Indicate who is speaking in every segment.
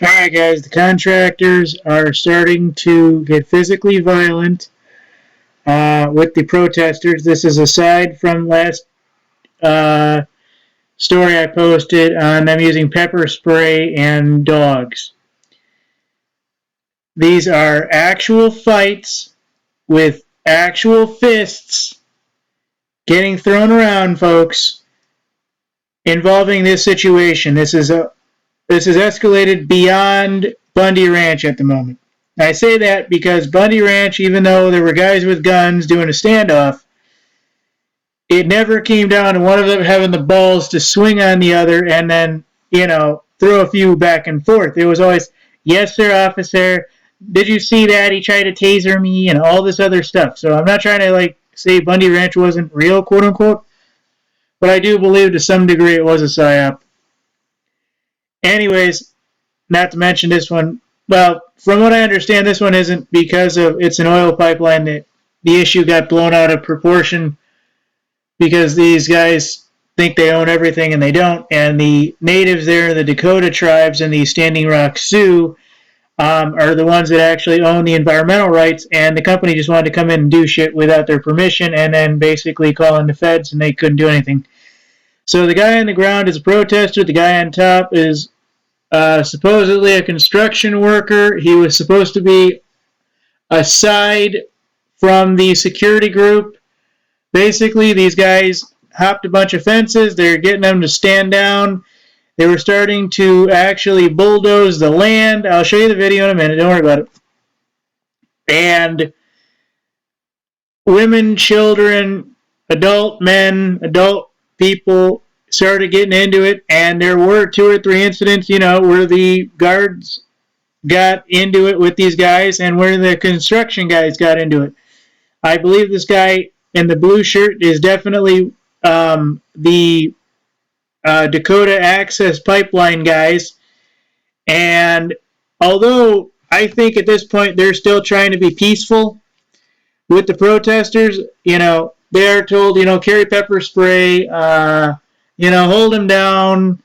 Speaker 1: Alright guys, the contractors are starting to get physically violent with the protesters. This is aside from last story I posted on them using pepper spray and dogs. These are actual fights with actual fists getting thrown around, folks, involving this situation. This is escalated beyond Bundy Ranch at the moment. I say that because Bundy Ranch, even though there were guys with guns doing a standoff, it never came down to one of them having the balls to swing on the other and then, throw a few back and forth. It was always, yes, sir, officer. Did you see that? He tried to taser me and all this other stuff. So I'm not trying to, say Bundy Ranch wasn't real, quote unquote. But I do believe to some degree it was a psyop. Anyways, not to mention this one. Well, from what I understand, this one isn't because of it's an oil pipeline that the issue got blown out of proportion because these guys think they own everything and they don't. And the natives there, the Dakota tribes and the Standing Rock Sioux, are the ones that actually own the environmental rights, and the company just wanted to come in and do shit without their permission and then basically call in the feds and they couldn't do anything. So the guy on the ground is a protester. The guy on top is supposedly a construction worker. He was supposed to be aside from the security group. Basically, these guys hopped a bunch of fences. They're getting them to stand down. They were starting to actually bulldoze the land. I'll show you the video in a minute. Don't worry about it. And women, children, adult men, adult people started getting into it, and there were 2 or 3 incidents, where the guards got into it with these guys and where the construction guys got into it. I believe this guy in the blue shirt is definitely the Dakota Access Pipeline guys, and although I think at this point they're still trying to be peaceful with the protesters, they're told, carry pepper spray, hold them down,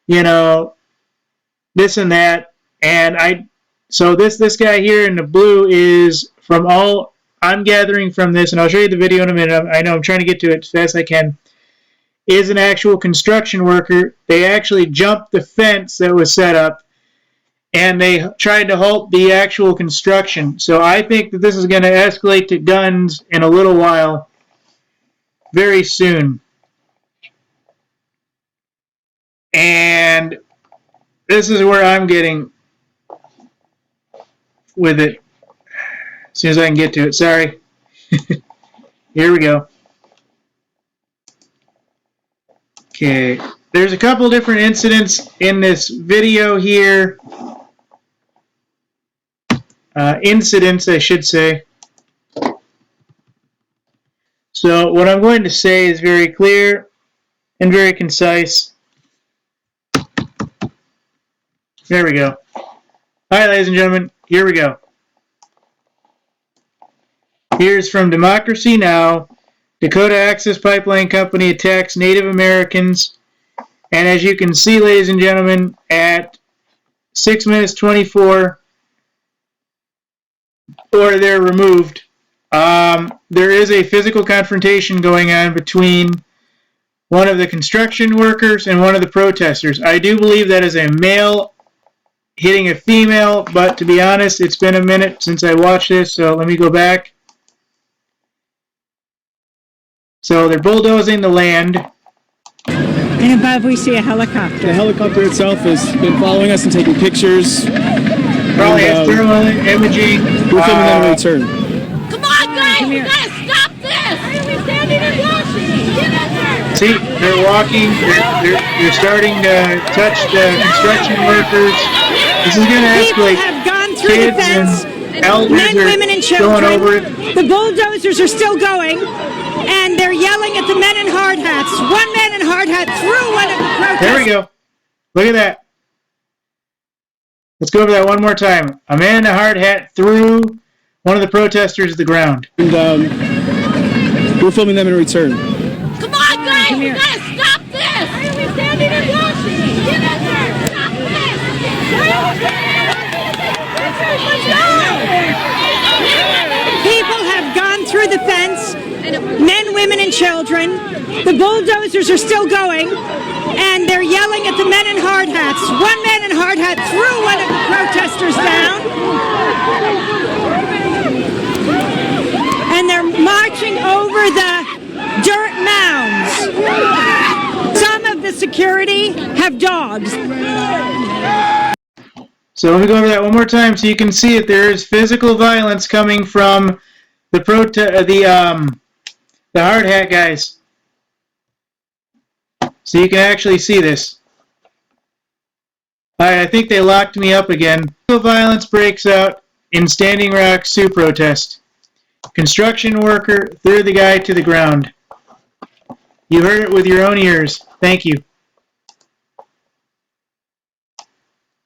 Speaker 1: this and that. And so this guy here in the blue is, from all I'm gathering from this, and I'll show you the video in a minute. I know I'm trying to get to it as fast as I can, is an actual construction worker. They actually jumped the fence that was set up, and they tried to halt the actual construction. So I think that this is going to escalate to guns in a little while, very soon. And this is where I'm getting with it. As soon as I can get to it. Sorry. Here we go. Okay. There's a couple different incidents in this video here. Incidents, I should say. So what I'm going to say is very clear and very concise. There we go. All right, ladies and gentlemen, here we go. Here's from Democracy Now! Dakota Access Pipeline Company attacks Native Americans. And as you can see, ladies and gentlemen, at 6 minutes 24, or they're removed, there is a physical confrontation going on between one of the construction workers and one of the protesters. I do believe that is a male hitting a female, but to be honest, it's been a minute since I watched this, so let me go back. So they're bulldozing the land.
Speaker 2: And above we see a helicopter.
Speaker 3: The helicopter itself has been following us and taking pictures.
Speaker 1: Probably has thermal imaging.
Speaker 3: We're filming them in return.
Speaker 4: Come on, guys! We gotta stop this! Why are we standing and watching? Get in there!
Speaker 1: See, they're walking. They're starting to touch the construction workers. This is going to escalate.
Speaker 2: People have gone through the fence.
Speaker 1: Elders
Speaker 2: Men, women, and children.
Speaker 1: Going over it.
Speaker 2: The bulldozers are still going, and they're yelling at the men in hard hats. One man in hard hat threw one of the protesters.
Speaker 1: There we go. Look at that. Let's go over that one more time. A man in a hard hat threw one of the protesters to the ground.
Speaker 3: And we're filming them in return.
Speaker 4: Come on, guys! We gotta stop this! Why are we standing and watching? Get in there! Stop this!
Speaker 2: People have gone through the fence, men, women, and children. The bulldozers are still going, and they're yelling at the men in hard hats. One man in hard hat threw one of the protesters down, and they're marching over the dirt mounds. Some of the security have dogs.
Speaker 1: So let me go over that one more time so you can see it. There is physical violence coming from the hard hat guys. So you can actually see this. Alright, I think they locked me up again. Physical violence breaks out in Standing Rock Sioux protest. Construction worker threw the guy to the ground. You heard it with your own ears. Thank you.